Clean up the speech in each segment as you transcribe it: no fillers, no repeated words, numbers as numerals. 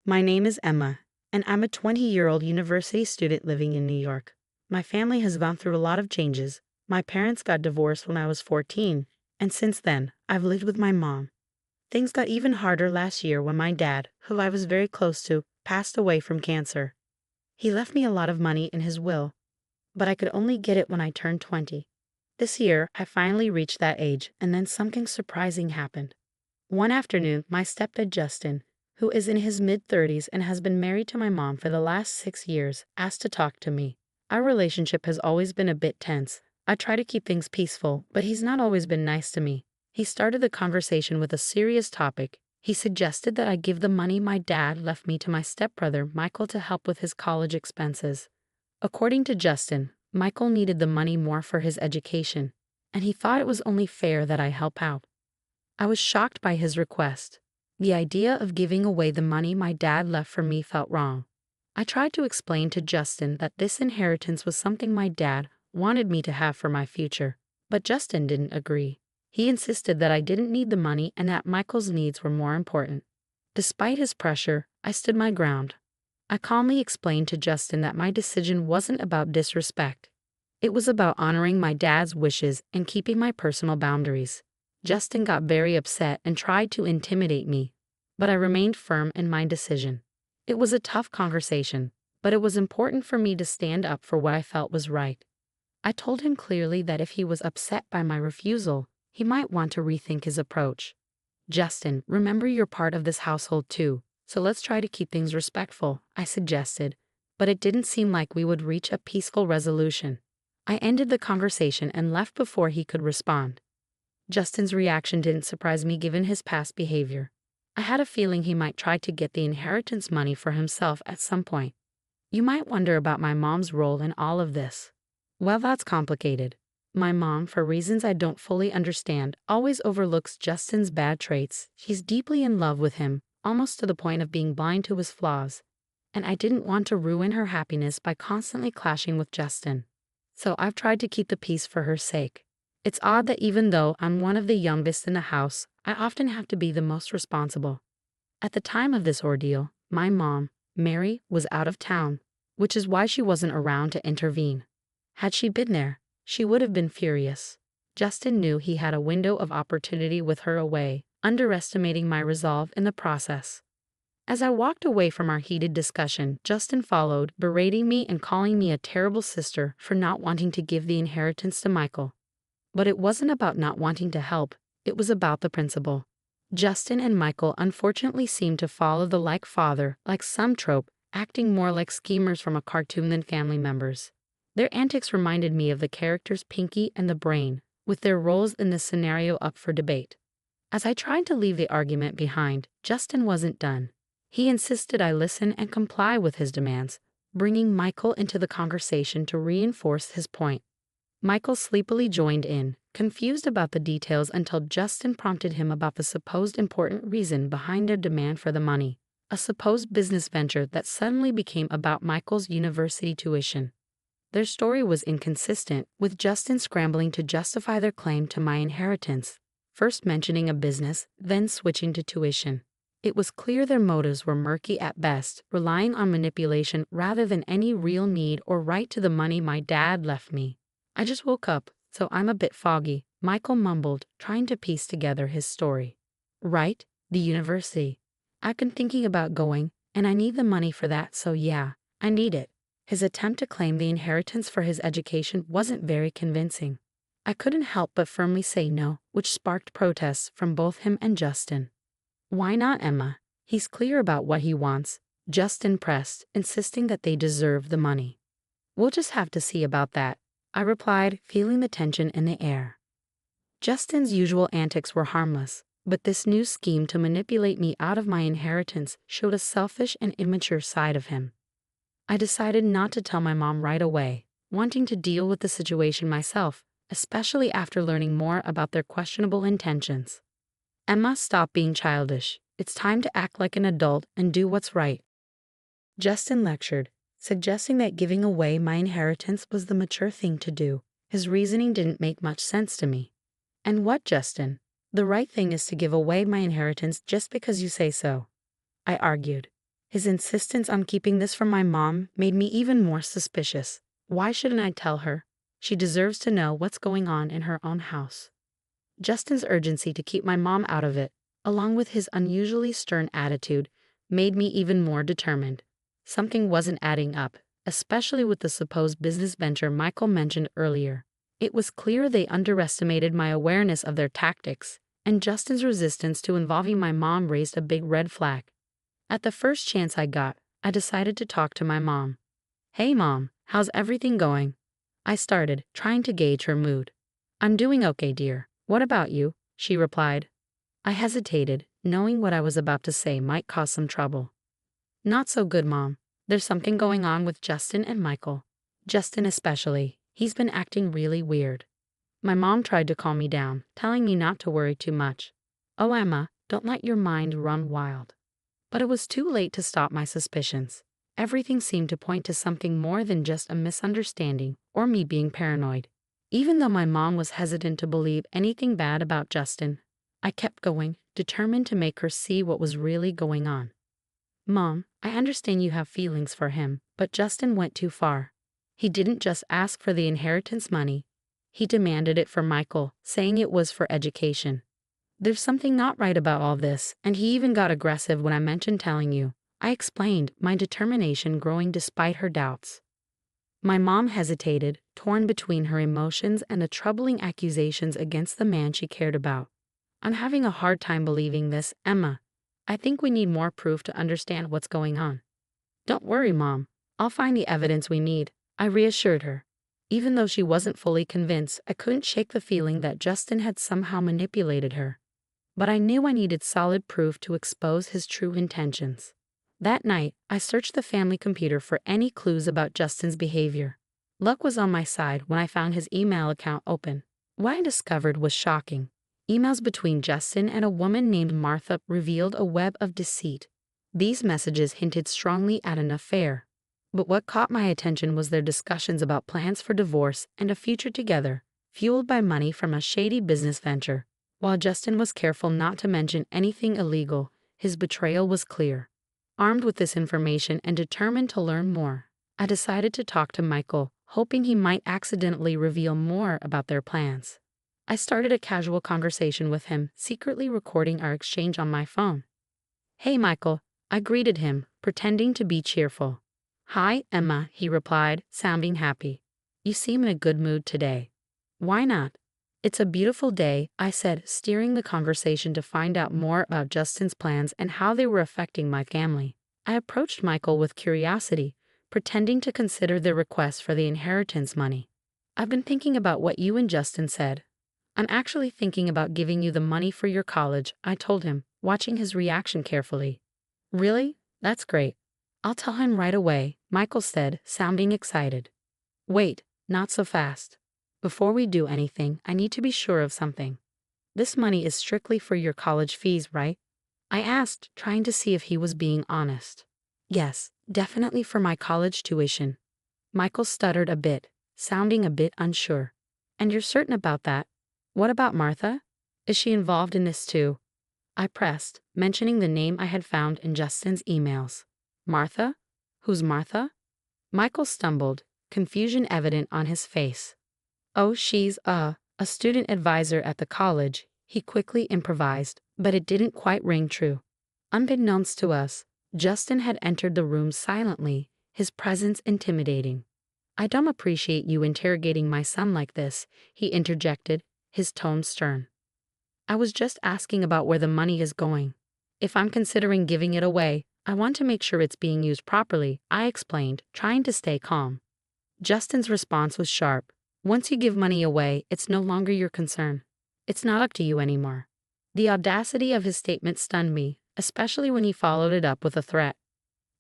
My name is Emma, and I'm a 20-year-old university student living in New York. My family has gone through a lot of changes. My parents got divorced when I was 14, and since then, I've lived with my mom. Things got even harder last year when my dad, who I was very close to, passed away from cancer. He left me a lot of money in his will, but I could only get it when I turned 20. This year, I finally reached that age, and then something surprising happened. One afternoon, my stepdad Justin, who is in his mid-30s and has been married to my mom for the last 6 years, asked to talk to me. Our relationship has always been a bit tense. I try to keep things peaceful, but he's not always been nice to me. He started the conversation with a serious topic. He suggested that I give the money my dad left me to my stepbrother Michael to help with his college expenses. According to Justin, Michael needed the money more for his education, and he thought it was only fair that I help out. I was shocked by his request. The idea of giving away the money my dad left for me felt wrong. I tried to explain to Justin that this inheritance was something my dad wanted me to have for my future, but Justin didn't agree. He insisted that I didn't need the money and that Michael's needs were more important. Despite his pressure, I stood my ground. I calmly explained to Justin that my decision wasn't about disrespect. It was about honoring my dad's wishes and keeping my personal boundaries. Justin got very upset and tried to intimidate me, but I remained firm in my decision. It was a tough conversation, but it was important for me to stand up for what I felt was right. I told him clearly that if he was upset by my refusal, he might want to rethink his approach. Justin, remember you're part of this household too, so let's try to keep things respectful, I suggested, but it didn't seem like we would reach a peaceful resolution. I ended the conversation and left before he could respond. Justin's reaction didn't surprise me given his past behavior. I had a feeling he might try to get the inheritance money for himself at some point. You might wonder about my mom's role in all of this. Well, that's complicated. My mom, for reasons I don't fully understand, always overlooks Justin's bad traits. She's deeply in love with him, almost to the point of being blind to his flaws. And I didn't want to ruin her happiness by constantly clashing with Justin. So I've tried to keep the peace for her sake. It's odd that even though I'm one of the youngest in the house, I often have to be the most responsible. At the time of this ordeal, my mom, Mary, was out of town, which is why she wasn't around to intervene. Had she been there, she would have been furious. Justin knew he had a window of opportunity with her away, underestimating my resolve in the process. As I walked away from our heated discussion, Justin followed, berating me and calling me a terrible sister for not wanting to give the inheritance to Michael. But it wasn't about not wanting to help, it was about the principle. Justin and Michael unfortunately seemed to follow the like father, like some trope, acting more like schemers from a cartoon than family members. Their antics reminded me of the characters Pinky and the Brain, with their roles in this scenario up for debate. As I tried to leave the argument behind, Justin wasn't done. He insisted I listen and comply with his demands, bringing Michael into the conversation to reinforce his point. Michael sleepily joined in, confused about the details until Justin prompted him about the supposed important reason behind their demand for the money, a supposed business venture that suddenly became about Michael's university tuition. Their story was inconsistent, with Justin scrambling to justify their claim to my inheritance, first mentioning a business, then switching to tuition. It was clear their motives were murky at best, relying on manipulation rather than any real need or right to the money my dad left me. I just woke up, so I'm a bit foggy, Michael mumbled, trying to piece together his story. Right, the university. I've been thinking about going, and I need the money for that, so yeah, I need it. His attempt to claim the inheritance for his education wasn't very convincing. I couldn't help but firmly say no, which sparked protests from both him and Justin. Why not, Emma? He's clear about what he wants, Justin pressed, insisting that they deserve the money. We'll just have to see about that, I replied, feeling the tension in the air. Justin's usual antics were harmless, but this new scheme to manipulate me out of my inheritance showed a selfish and immature side of him. I decided not to tell my mom right away, wanting to deal with the situation myself, especially after learning more about their questionable intentions. Emma, stop being childish. It's time to act like an adult and do what's right. Justin lectured, suggesting that giving away my inheritance was the mature thing to do. His reasoning didn't make much sense to me. And what, Justin? The right thing is to give away my inheritance just because you say so, I argued. His insistence on keeping this from my mom made me even more suspicious. Why shouldn't I tell her? She deserves to know what's going on in her own house. Justin's urgency to keep my mom out of it, along with his unusually stern attitude, made me even more determined. Something wasn't adding up, especially with the supposed business venture Michael mentioned earlier. It was clear they underestimated my awareness of their tactics, and Justin's resistance to involving my mom raised a big red flag. At the first chance I got, I decided to talk to my mom. "Hey Mom, how's everything going?" I started, trying to gauge her mood. "I'm doing okay, dear. What about you?" she replied. I hesitated, knowing what I was about to say might cause some trouble. "Not so good, Mom. There's something going on with Justin and Michael. Justin especially. He's been acting really weird." My mom tried to calm me down, telling me not to worry too much. "Oh, Emma, don't let your mind run wild." But it was too late to stop my suspicions. Everything seemed to point to something more than just a misunderstanding or me being paranoid. Even though my mom was hesitant to believe anything bad about Justin, I kept going, determined to make her see what was really going on. "Mom, I understand you have feelings for him, but Justin went too far. He didn't just ask for the inheritance money. He demanded it for Michael, saying it was for education. There's something not right about all this, and he even got aggressive when I mentioned telling you." I explained, my determination growing despite her doubts. My mom hesitated, torn between her emotions and the troubling accusations against the man she cared about. "I'm having a hard time believing this, Emma. I think we need more proof to understand what's going on." "Don't worry, Mom. I'll find the evidence we need," I reassured her. Even though she wasn't fully convinced, I couldn't shake the feeling that Justin had somehow manipulated her. But I knew I needed solid proof to expose his true intentions. That night, I searched the family computer for any clues about Justin's behavior. Luck was on my side when I found his email account open. What I discovered was shocking. Emails between Justin and a woman named Martha revealed a web of deceit. These messages hinted strongly at an affair. But what caught my attention was their discussions about plans for divorce and a future together, fueled by money from a shady business venture. While Justin was careful not to mention anything illegal, his betrayal was clear. Armed with this information and determined to learn more, I decided to talk to Michael, hoping he might accidentally reveal more about their plans. I started a casual conversation with him, secretly recording our exchange on my phone. "Hey Michael," I greeted him, pretending to be cheerful. "Hi, Emma," he replied, sounding happy. "You seem in a good mood today." "Why not?" "It's a beautiful day," I said, steering the conversation to find out more about Justin's plans and how they were affecting my family. I approached Michael with curiosity, pretending to consider the request for the inheritance money. "I've been thinking about what you and Justin said. I'm actually thinking about giving you the money for your college," I told him, watching his reaction carefully. "Really? That's great. I'll tell him right away," Michael said, sounding excited. "Wait, not so fast. Before we do anything, I need to be sure of something. This money is strictly for your college fees, right?" I asked, trying to see if he was being honest. "Yes, definitely for my college tuition." Michael stuttered a bit, sounding a bit unsure. "And you're certain about that? What about Martha? Is she involved in this too?" I pressed, mentioning the name I had found in Justin's emails. "Martha? Who's Martha?" Michael stumbled, confusion evident on his face. "Oh, she's a student advisor at the college," he quickly improvised, but it didn't quite ring true. Unbeknownst to us, Justin had entered the room silently, his presence intimidating. "I don't appreciate you interrogating my son like this," he interjected, his tone stern. "I was just asking about where the money is going. If I'm considering giving it away, I want to make sure it's being used properly," I explained, trying to stay calm. Justin's response was sharp. "Once you give money away, it's no longer your concern. It's not up to you anymore." The audacity of his statement stunned me, especially when he followed it up with a threat.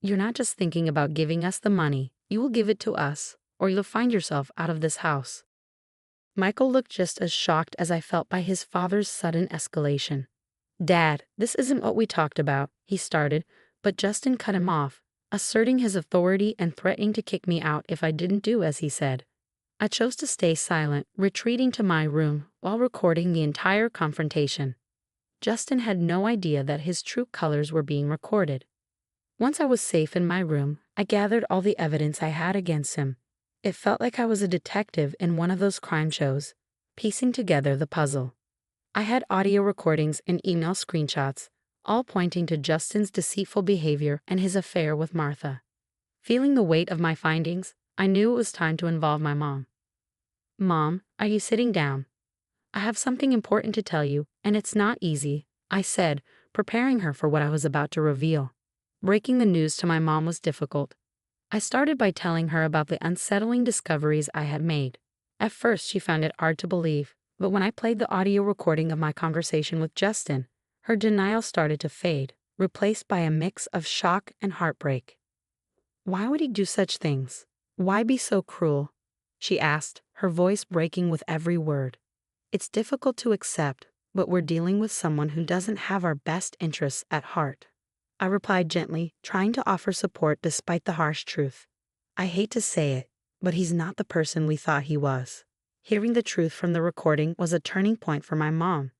"You're not just thinking about giving us the money, you will give it to us, or you'll find yourself out of this house." Michael looked just as shocked as I felt by his father's sudden escalation. "Dad, this isn't what we talked about," he started, but Justin cut him off, asserting his authority and threatening to kick me out if I didn't do as he said. I chose to stay silent, retreating to my room while recording the entire confrontation. Justin had no idea that his true colors were being recorded. Once I was safe in my room, I gathered all the evidence I had against him. It felt like I was a detective in one of those crime shows, piecing together the puzzle. I had audio recordings and email screenshots, all pointing to Justin's deceitful behavior and his affair with Martha. Feeling the weight of my findings, I knew it was time to involve my mom. "Mom, are you sitting down? I have something important to tell you, and it's not easy," I said, preparing her for what I was about to reveal. Breaking the news to my mom was difficult. I started by telling her about the unsettling discoveries I had made. At first, she found it hard to believe, but when I played the audio recording of my conversation with Justin, her denial started to fade, replaced by a mix of shock and heartbreak. "Why would he do such things? Why be so cruel?" she asked, her voice breaking with every word. "It's difficult to accept, but we're dealing with someone who doesn't have our best interests at heart," I replied gently, trying to offer support despite the harsh truth. "I hate to say it, but he's not the person we thought he was." Hearing the truth from the recording was a turning point for my mom.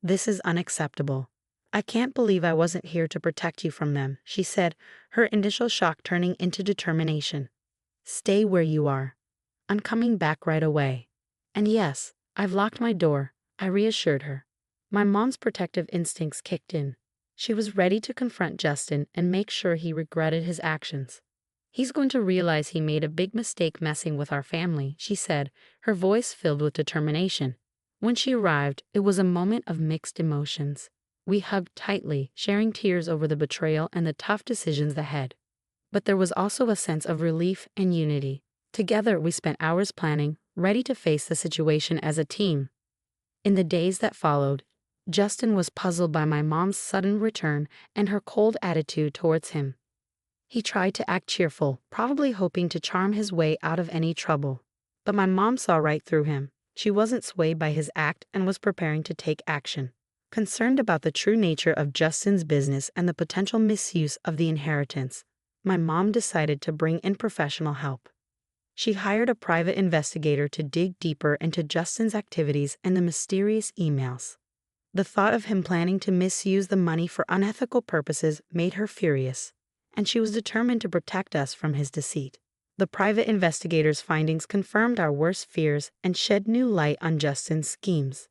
"This is unacceptable. I can't believe I wasn't here to protect you from them," she said, her initial shock turning into determination. "Stay where you are. I'm coming back right away. And yes, I've locked my door," I reassured her. My mom's protective instincts kicked in. She was ready to confront Justin and make sure he regretted his actions. "He's going to realize he made a big mistake messing with our family," she said, her voice filled with determination. When she arrived, it was a moment of mixed emotions. We hugged tightly, sharing tears over the betrayal and the tough decisions ahead. But there was also a sense of relief and unity. Together, we spent hours planning, ready to face the situation as a team. In the days that followed, Justin was puzzled by my mom's sudden return and her cold attitude towards him. He tried to act cheerful, probably hoping to charm his way out of any trouble. But my mom saw right through him. She wasn't swayed by his act and was preparing to take action. Concerned about the true nature of Justin's business and the potential misuse of the inheritance, my mom decided to bring in professional help. She hired a private investigator to dig deeper into Justin's activities and the mysterious emails. The thought of him planning to misuse the money for unethical purposes made her furious, and she was determined to protect us from his deceit. The private investigator's findings confirmed our worst fears and shed new light on Justin's schemes.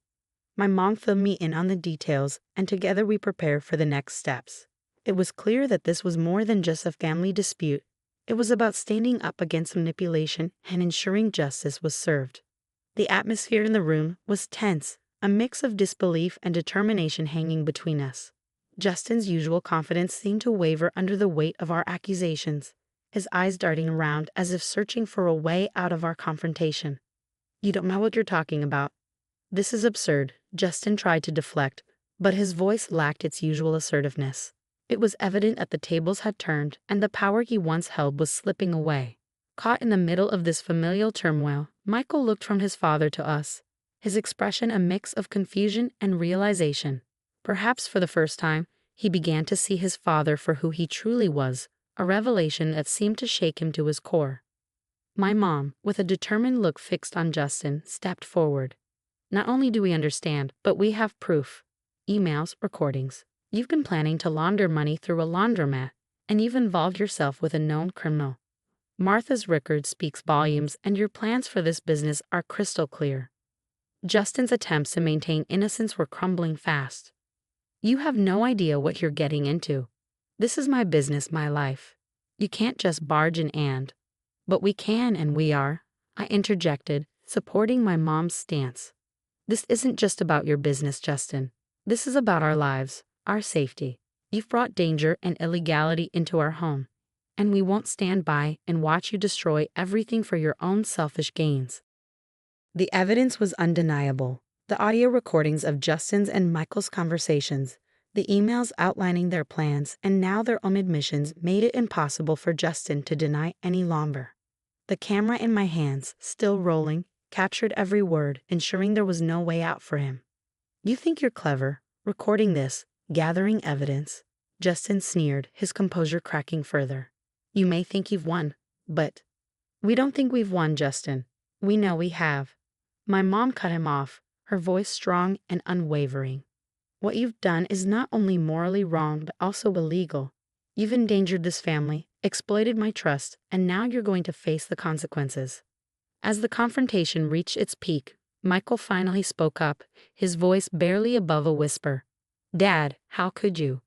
My mom filled me in on the details, and together we prepared for the next steps. It was clear that this was more than just a family dispute. It was about standing up against manipulation and ensuring justice was served. The atmosphere in the room was tense, a mix of disbelief and determination hanging between us. Justin's usual confidence seemed to waver under the weight of our accusations, his eyes darting around as if searching for a way out of our confrontation. "You don't know what you're talking about. This is absurd," Justin tried to deflect, but his voice lacked its usual assertiveness. It was evident that the tables had turned and the power he once held was slipping away. Caught in the middle of this familial turmoil, Michael looked from his father to us, his expression a mix of confusion and realization. Perhaps for the first time, he began to see his father for who he truly was, a revelation that seemed to shake him to his core. My mom, with a determined look fixed on Justin, stepped forward. "Not only do we understand, but we have proof. Emails, recordings. You've been planning to launder money through a laundromat, and you've involved yourself with a known criminal. Martha's record speaks volumes, and your plans for this business are crystal clear." Justin's attempts to maintain innocence were crumbling fast. "You have no idea what you're getting into. This is my business, my life. You can't just barge in and." "But we can and we are," I interjected, supporting my mom's stance. "This isn't just about your business, Justin. This is about our lives, our safety. You've brought danger and illegality into our home, and we won't stand by and watch you destroy everything for your own selfish gains." The evidence was undeniable. The audio recordings of Justin's and Michael's conversations, the emails outlining their plans, and now their own admissions made it impossible for Justin to deny any longer. The camera in my hands, still rolling, captured every word, ensuring there was no way out for him. "You think you're clever, recording this, gathering evidence," Justin sneered, his composure cracking further. "You may think you've won, but—" "We don't think we've won, Justin. We know we have." My mom cut him off, her voice strong and unwavering. "What you've done is not only morally wrong but also illegal. You've endangered this family, exploited my trust, and now you're going to face the consequences." As the confrontation reached its peak, Michael finally spoke up, his voice barely above a whisper. "Dad, how could you?"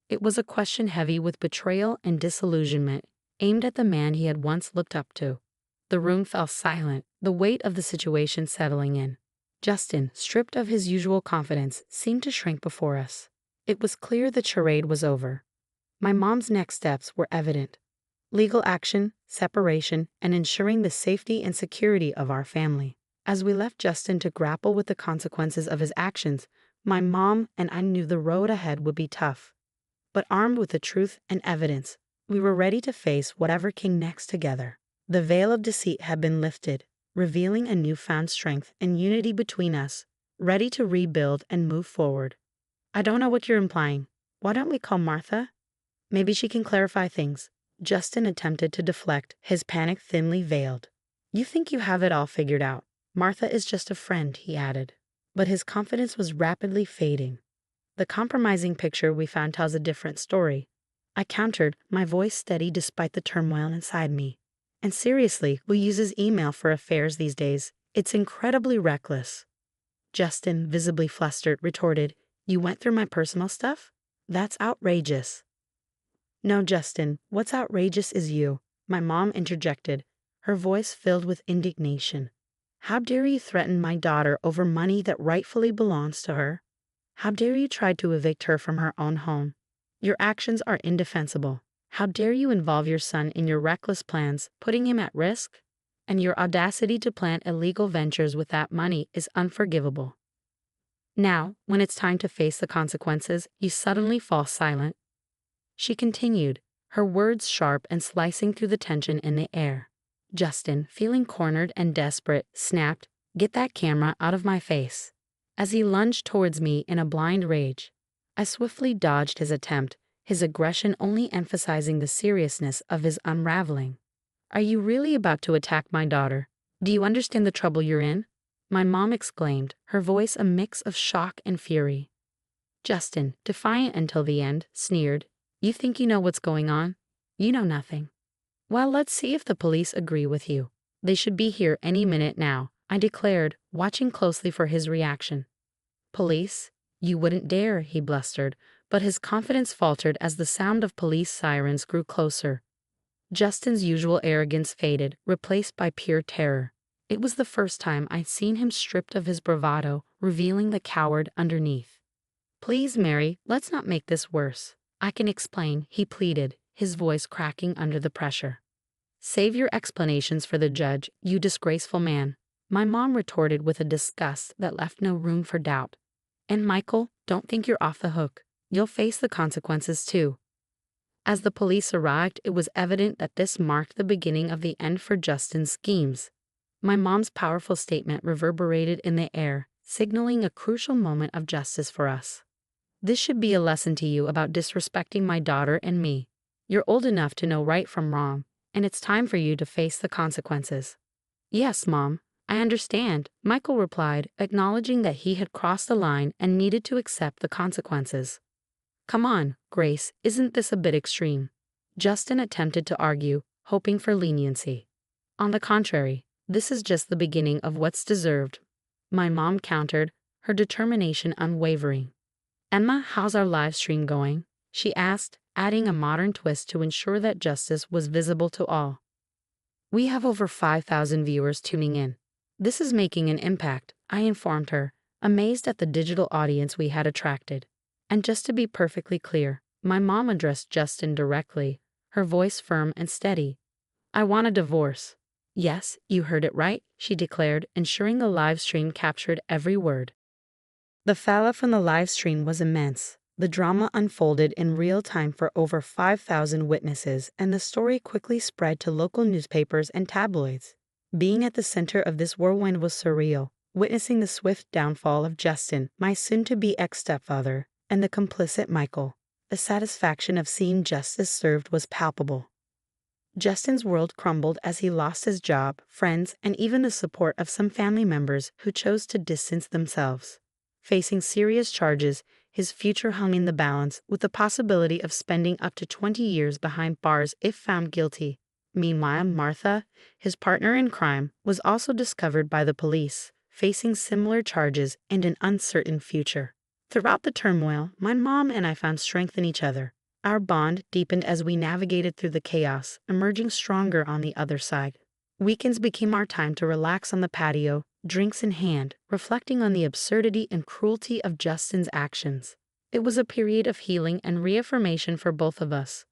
It was a question heavy with betrayal and disillusionment, aimed at the man he had once looked up to. The room fell silent, the weight of the situation settling in. Justin, stripped of his usual confidence, seemed to shrink before us. It was clear the charade was over. My mom's next steps were evident: legal action, separation, and ensuring the safety and security of our family. As we left Justin to grapple with the consequences of his actions, my mom and I knew the road ahead would be tough. But armed with the truth and evidence, we were ready to face whatever came next together. The veil of deceit had been lifted, revealing a newfound strength and unity between us, ready to rebuild and move forward. "I don't know what you're implying. Why don't we call Martha? Maybe she can clarify things." Justin attempted to deflect, his panic thinly veiled. "You think you have it all figured out. Martha is just a friend," he added. But his confidence was rapidly fading. "The compromising picture we found tells a different story," I countered, my voice steady despite the turmoil inside me. "And seriously, who uses email for affairs these days? It's incredibly reckless." Justin, visibly flustered, retorted, "You went through my personal stuff? That's outrageous." "No, Justin, what's outrageous is you," my mom interjected, her voice filled with indignation. "How dare you threaten my daughter over money that rightfully belongs to her? How dare you try to evict her from her own home? Your actions are indefensible. How dare you involve your son in your reckless plans, putting him at risk? And your audacity to plan illegal ventures with that money is unforgivable. Now, when it's time to face the consequences, you suddenly fall silent." She continued, her words sharp and slicing through the tension in the air. Justin, feeling cornered and desperate, snapped, "Get that camera out of my face." As he lunged towards me in a blind rage, I swiftly dodged his attempt, his aggression only emphasizing the seriousness of his unraveling. "Are you really about to attack my daughter? Do you understand the trouble you're in?" my mom exclaimed, her voice a mix of shock and fury. Justin, defiant until the end, sneered, "You think you know what's going on? You know nothing." "Well, let's see if the police agree with you. They should be here any minute now," I declared, watching closely for his reaction. "Police? You wouldn't dare," he blustered, but his confidence faltered as the sound of police sirens grew closer. Justin's usual arrogance faded, replaced by pure terror. It was the first time I'd seen him stripped of his bravado, revealing the coward underneath. "Please, Mary, let's not make this worse. I can explain," he pleaded, his voice cracking under the pressure. "Save your explanations for the judge, you disgraceful man," my mom retorted with a disgust that left no room for doubt. "And Michael, don't think you're off the hook. You'll face the consequences too." As the police arrived, it was evident that this marked the beginning of the end for Justin's schemes. My mom's powerful statement reverberated in the air, signaling a crucial moment of justice for us. "This should be a lesson to you about disrespecting my daughter and me. You're old enough to know right from wrong, and it's time for you to face the consequences." "Yes, Mom, I understand," Michael replied, acknowledging that he had crossed the line and needed to accept the consequences. "Come on, Grace, isn't this a bit extreme?" Justin attempted to argue, hoping for leniency. "On the contrary, this is just the beginning of what's deserved," my mom countered, her determination unwavering. "Emma, how's our live stream going?" she asked, adding a modern twist to ensure that justice was visible to all. "We have over 5,000 viewers tuning in. This is making an impact," I informed her, amazed at the digital audience we had attracted. And just to be perfectly clear, my mom addressed Justin directly, her voice firm and steady. "I want a divorce." "Yes, you heard it right," she declared, ensuring the live stream captured every word. The fallout from the live stream was immense. The drama unfolded in real time for over 5,000 witnesses, and the story quickly spread to local newspapers and tabloids. Being at the center of this whirlwind was surreal, witnessing the swift downfall of Justin, my soon-to-be ex-stepfather, and the complicit Michael. The satisfaction of seeing justice served was palpable. Justin's world crumbled as he lost his job, friends, and even the support of some family members who chose to distance themselves. Facing serious charges, His future hung in the balance, with the possibility of spending up to 20 years behind bars if found guilty. Meanwhile, Martha, his partner in crime, was also discovered by the police, facing similar charges and an uncertain future. Throughout the turmoil, my mom and I found strength in each other. Our bond deepened as we navigated through the chaos, emerging stronger on the other side. Weekends became our time to relax on the patio, drinks in hand, reflecting on the absurdity and cruelty of Justin's actions. It was a period of healing and reaffirmation for both of us.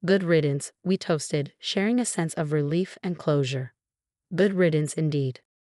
Good riddance, we toasted, sharing a sense of relief and closure. Good riddance indeed.